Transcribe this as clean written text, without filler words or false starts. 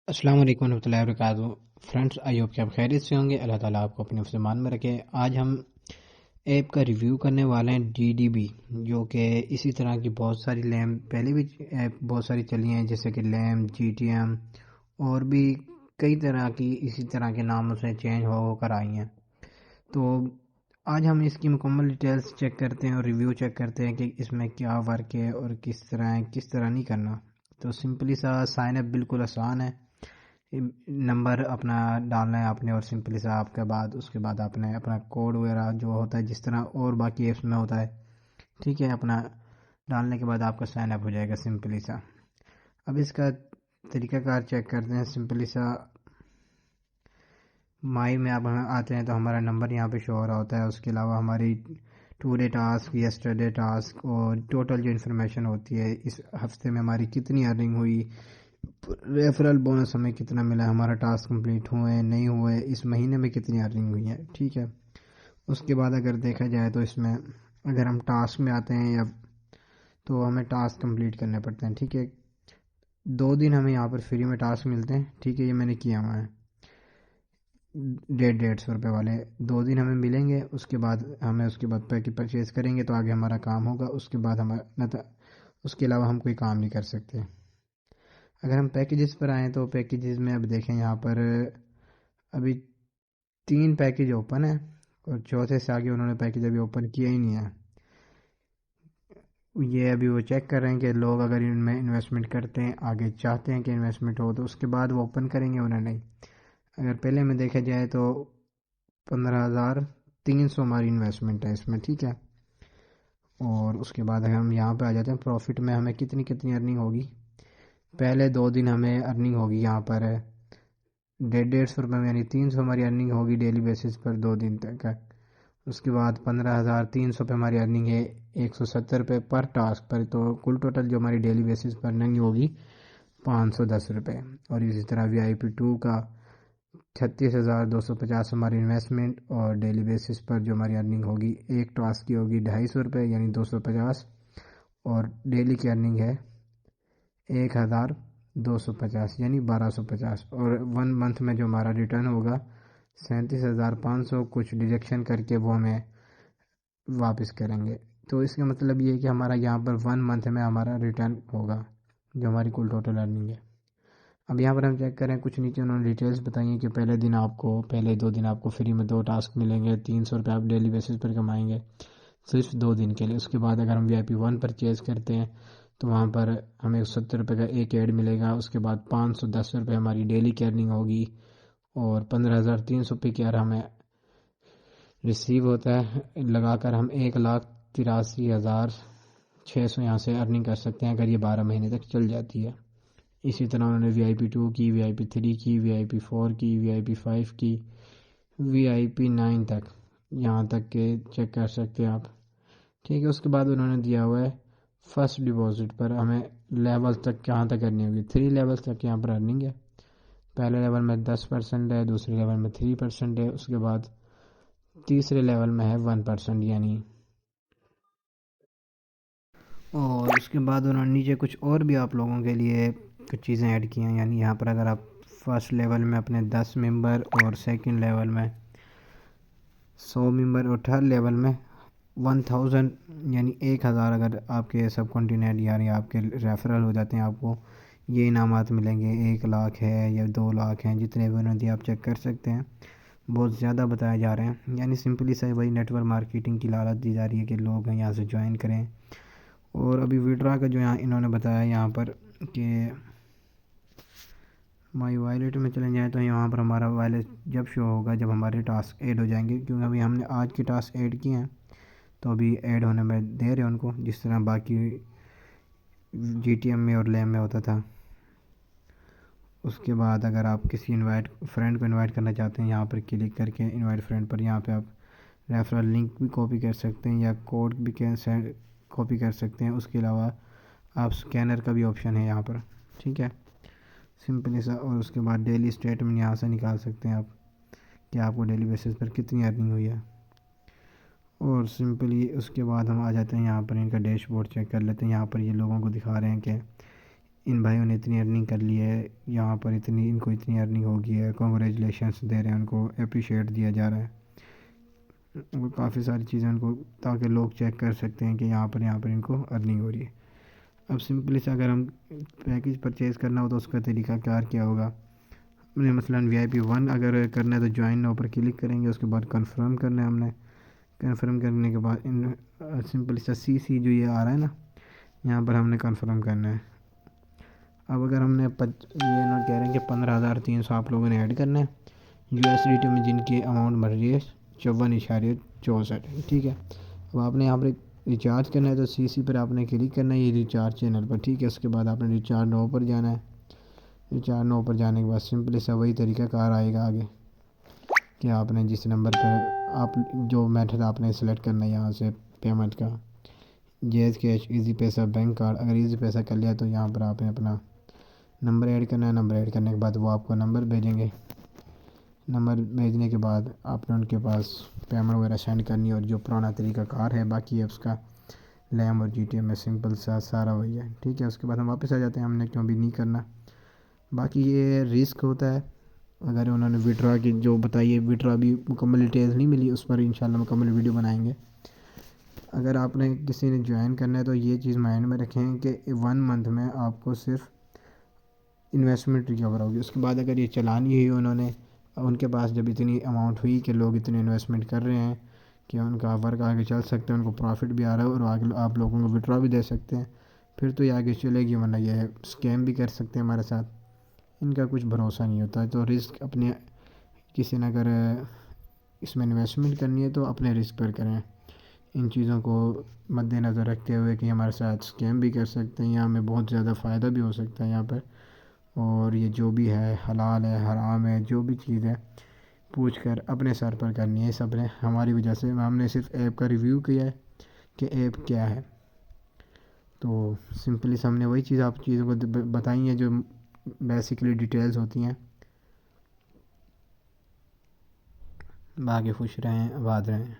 السلام علیکم ورحمۃ اللہ وبرکاتہ۔ فرینڈس، آئی ہوپ کہ آپ خیریت سے ہوں گے۔ اللہ تعالیٰ آپ کو اپنے حفظ ایمان میں رکھے۔ آج ہم ایپ کا ریویو کرنے والے ہیں ڈی ڈی بی، جو کہ اسی طرح کی بہت ساری لیم پہلے بھی ایپ بہت ساری چلی ہیں، جیسے کہ لیم، جی ٹی ایم اور بھی کئی طرح کی اسی طرح کے ناموں سے چینج ہو کر آئی ہیں۔ تو آج ہم اس کی مکمل ڈیٹیلز چیک کرتے ہیں اور ریویو چیک کرتے ہیں کہ اس میں کیا ورک ہے اور کس طرح ہے، کس طرح نہیں کرنا۔ تو سمپلی سا سائن اپ بالکل آسان ہے۔ نمبر اپنا ڈالنا ہے آپ نے، اور سمپلی سا آپ کے بعد اس کے بعد آپ نے اپنا کوڈ وغیرہ جو ہوتا ہے جس طرح اور باقی ایپس میں ہوتا ہے، ٹھیک ہے، اپنا ڈالنے کے بعد آپ کا سائن اپ ہو جائے گا سمپلی سا۔ اب اس کا طریقہ کار چیک کرتے ہیں۔ سمپلی سا مائی میں آپ آتے ہیں تو ہمارا نمبر یہاں پہ شو ہو رہا ہوتا ہے۔ اس کے علاوہ ہماری ٹوڈے ٹاسک، یسٹرڈے ٹاسک اور ٹوٹل جو انفارمیشن ہوتی ہے، اس ہفتے میں ہماری کتنی ارننگ ہوئی، ریفرل بونس ہمیں کتنا ملا، ہمارا ٹاسک کمپلیٹ ہوئے نہیں ہوئے، اس مہینے میں کتنی ارننگ ہوئی ہے، ٹھیک ہے۔ اس کے بعد اگر دیکھا جائے تو اس میں اگر ہم ٹاسک میں آتے ہیں تو ہمیں ٹاسک کمپلیٹ کرنے پڑتے ہیں، ٹھیک ہے۔ 2 دن ہمیں یہاں پر فری میں ٹاسک ملتے ہیں، ٹھیک ہے، یہ میں نے کیا ہوا ہے 150 والے 2 دن ہمیں ملیں گے۔ اس کے بعد ہمیں اس کے بعد پیکج پرچیز کریں گے تو آگے ہمارا کام ہوگا۔ اس کے بعد اس کے علاوہ ہم کوئی کام نہیں کر سکتے۔ اگر ہم پیکیجز پر آئیں تو پیکیجز میں اب دیکھیں یہاں پر ابھی 3 پیکیج اوپن ہیں اور چوتھے سے آگے انہوں نے پیکیج ابھی اوپن کیا ہی نہیں ہے۔ یہ ابھی وہ چیک کر رہے ہیں کہ لوگ اگر ان میں انویسٹمنٹ کرتے ہیں، آگے چاہتے ہیں کہ انویسٹمنٹ ہو تو اس کے بعد وہ اوپن کریں گے، انہیں نہیں۔ اگر پہلے میں دیکھا جائے تو 15,300 ہماری انویسٹمنٹ ہے اس میں، ٹھیک ہے۔ اور اس کے بعد اگر ہم یہاں پہ آ جاتے ہیں پروفٹ میں، ہمیں کتنی ارننگ ہوگی۔ پہلے 2 دن ہمیں ارننگ ہوگی یہاں پر 150 روپے میں، یعنی 300 ہماری ارننگ ہوگی ڈیلی بیسس پر 2 دن تک ہے۔ اس کے بعد 15,300 پہ ہماری ارننگ ہے 170 روپے پر ٹاسک پر، تو کل ٹوٹل جو ہماری ڈیلی بیسس پر ارننگ ہوگی 510 روپے۔ اور اسی طرح وی آئی پی 2 کا 36,250 ہماری انویسٹمنٹ، اور ڈیلی بیسس پر جو ہماری ارننگ ہوگی ایک ٹاسک کی ہوگی 250 روپے یعنی 250، اور ڈیلی کی ارننگ ہے 1,250 یعنی 1,250، اور 1 منتھ میں جو ہمارا ریٹرن ہوگا 37,500 کچھ ڈیڈکشن کر کے وہ ہمیں واپس کریں گے۔ تو اس کا مطلب یہ ہے کہ ہمارا یہاں پر 1 منتھ میں ہمارا ریٹرن ہوگا جو ہماری کل ٹوٹل ارننگ ہے۔ اب یہاں پر ہم چیک کریں، کچھ نیچے انہوں نے ڈیٹیلز بتائی ہیں کہ پہلے 2 دن آپ کو فری میں 2 ٹاسک ملیں گے، 300 روپے آپ ڈیلی بیسس پر کمائیں گے صرف 2 دن کے لیے۔ اس کے بعد اگر ہم وی آئی پی 1 پرچیز کرتے ہیں تو وہاں پر ہمیں 70 روپے کا ایک ایڈ ملے گا۔ اس کے بعد 510 روپے ہماری ڈیلی کی ارننگ ہوگی، اور 15,300 پہ کی ہمیں ریسیو ہوتا ہے، لگا کر ہم 1,83,600 یہاں سے ارننگ کر سکتے ہیں اگر یہ 12 مہینے تک چل جاتی ہے۔ اسی طرح انہوں نے وی آئی پی 2 کی، وی آئی پی 3 کی، وی آئی پی 4 کی، وی آئی پی 5 کی، وی آئی پی 9 تک، یہاں تک کہ چیک کر سکتے ہیں آپ، ٹھیک ہے۔ اس کے بعد انہوں نے دیا ہوا ہے فرسٹ ڈپازٹ پر ہمیں لیول تک کہاں تک کرنی ہوگی، 3 لیول تک یہاں پر ارننگ ہے۔ پہلے لیول میں 10% ہے، دوسرے لیول میں 3% ہے، اس کے بعد تیسرے لیول میں ہے 1% یعنی، اور اس کے بعد انہوں نے نیچے کچھ اور بھی آپ لوگوں کے لیے کچھ چیزیں ایڈ کی ہیں، یعنی یہاں پر اگر آپ فرسٹ لیول میں اپنے 10 ممبر، اور سیکنڈ لیول میں 100 ممبر، اور تھرڈ لیول میں 1000 یعنی 1000 اگر آپ کے سب کنٹیننٹ یعنی آپ کے ریفرل ہو جاتے ہیں، آپ کو یہ انعامات ملیں گے۔ 1 لاکھ ہے یا 2 لاکھ ہیں، جتنے بھی انہوں نے دیا آپ چیک کر سکتے ہیں، بہت زیادہ بتائے جا رہے ہیں، یعنی سمپلی سے وہی نیٹ ورک مارکیٹنگ کی لالچ دی جا رہی ہے کہ لوگ یہاں سے جوائن کریں۔ اور ابھی وڈرا کا جو یہاں انہوں نے بتایا یہاں پر کہ مائی وائلیٹ میں چلے جائیں تو یہاں پر ہمارا وائلیٹ جب شو ہوگا جب ہمارے ٹاسک ایڈ ہو جائیں گے، کیونکہ ابھی ہم نے آج کے ٹاسک ایڈ کیے ہیں تو ابھی ایڈ ہونے میں دیر ہے ان کو، جس طرح باقی جی ٹی ایم میں اور لیم میں ہوتا تھا۔ اس کے بعد اگر آپ کسی فرینڈ کو انوائٹ کرنا چاہتے ہیں، یہاں پر کلک کر کے انوائٹ فرینڈ پر یہاں پہ آپ ریفرل لنک بھی کاپی کر سکتے ہیں یا کوڈ بھی کاپی کر سکتے ہیں۔ اس کے علاوہ آپ سکینر کا بھی آپشن ہے یہاں پر، ٹھیک ہے، سمپلی سا۔ اور اس کے بعد ڈیلی اسٹیٹمنٹ یہاں سے نکال سکتے ہیں آپ کہ آپ کو ڈیلی بیسس پر کتنی ارننگ ہوئی ہے۔ اور سمپلی اس کے بعد ہم آ جاتے ہیں یہاں پر ان کا ڈیش بورڈ چیک کر لیتے ہیں۔ یہاں پر یہ لوگوں کو دکھا رہے ہیں کہ ان بھائیوں نے اتنی ارننگ کر لی ہے، یہاں پر ان کو اتنی ارننگ ہو گئی ہے، کنگریچولیشنس دے رہے ہیں، ان کو اپریشیٹ دیا جا رہا ہے، وہ کافی ساری چیزیں ان کو، تاکہ لوگ چیک کر سکتے ہیں کہ یہاں پر ان کو ارننگ ہو رہی ہے۔ اب سمپلی سے اگر ہم پیکیج پرچیز کرنا ہو تو اس کا طریقہ کار کیا ہوگا، ہم نے مثلاً VIP 1 اگر کرنا ہے تو جوائن ناؤ پر کلک کریں گے، اس کے بعد کنفرم کرنا ہے ہم نے، کنفرم کرنے کے بعد سمپلی سا CC جو یہ آ رہا ہے نا، یہاں پر ہم نے کنفرم کرنا ہے۔ اب اگر ہم نے یہ نہ کہہ رہے ہیں کہ 15,300 آپ لوگوں نے ایڈ کرنا ہے USDT میں، جن کی اماؤنٹ بڑھ رہی ہے 54.64، ٹھیک ہے۔ اب آپ نے یہاں پر ریچارج کرنا ہے تو CC پر آپ نے کلک کرنا ہے، یہ ریچارج چینل پر، ٹھیک ہے۔ اس کے بعد آپ نے ریچارج ناؤ پر جانا ہے، ریچارج ناؤ پر جانے کے بعد سمپلی سا وہی طریقہ کار آئے گا آگے، کہ آپ نے جس نمبر پر آپ جو میتھڈ آپ نے سلیکٹ کرنا ہے یہاں سے پیمنٹ کا، جیز کیش، ایزی پیسہ، بینک کارڈ۔ اگر ایزی پیسہ کر لیا تو یہاں پر آپ نے اپنا نمبر ایڈ کرنا ہے، نمبر ایڈ کرنے کے بعد وہ آپ کو نمبر بھیجیں گے، نمبر بھیجنے کے بعد آپ نے ان کے پاس پیمنٹ وغیرہ سینڈ کرنی ہے، اور جو پرانا طریقہ کار ہے باقی ایپس کا لیم اور GTM میں سمپل سا سارا وہی ہے، ٹھیک ہے۔ اس کے بعد ہم واپس آ جاتے ہیں، ہم نے کیوں بھی نہیں کرنا۔ باقی یہ رسک ہوتا ہے، اگر انہوں نے وڈرا کی جو بتائیے، وڈرا بھی مکمل ڈیٹیلز نہیں ملی، اس پر انشاءاللہ مکمل ویڈیو بنائیں گے۔ اگر آپ نے کسی نے جوائن کرنا ہے تو یہ چیز مائنڈ میں رکھیں کہ 1 منتھ میں آپ کو صرف انویسٹمنٹ ریکور ہوگی، اس کے بعد اگر یہ چلانی ہوئی انہوں نے، ان کے پاس جب اتنی اماؤنٹ ہوئی کہ لوگ اتنے انویسٹمنٹ کر رہے ہیں کہ ان کا ورک آگے چل سکتے ہیں، ان کو پروفٹ بھی آ رہا ہے اور آگے آپ لوگوں کو وڈرا بھی دے سکتے ہیں، پھر تو یہ آگے چلے گی، ورنہ یہ اسکیم بھی کر سکتے ہیں ہمارے ساتھ، ان کا کچھ بھروسہ نہیں ہوتا ہے۔ تو رسک اپنے، کسی نے اگر اس میں انویسٹمنٹ کرنی ہے تو اپنے رسک پر کریں، ان چیزوں کو مد نظر رکھتے ہوئے کہ ہمارے ساتھ اسکیم بھی کر سکتے ہیں یا ہمیں بہت زیادہ فائدہ بھی ہو سکتا ہے یہاں پر، اور یہ جو بھی ہے حلال ہے حرام ہے، جو بھی چیز ہے پوچھ کر اپنے سر پر کرنی ہے۔ سب نے ہماری وجہ سے، ہم نے صرف ایپ کا ریویو کیا ہے کہ ایپ کیا ہے، تو سمپلی ہم نے وہی چیز آپ چیزوں کو بتائی ہیں جو بیسیکلی ڈیٹیلز ہوتی ہیں۔ باقی خوش رہیں، آباد رہیں۔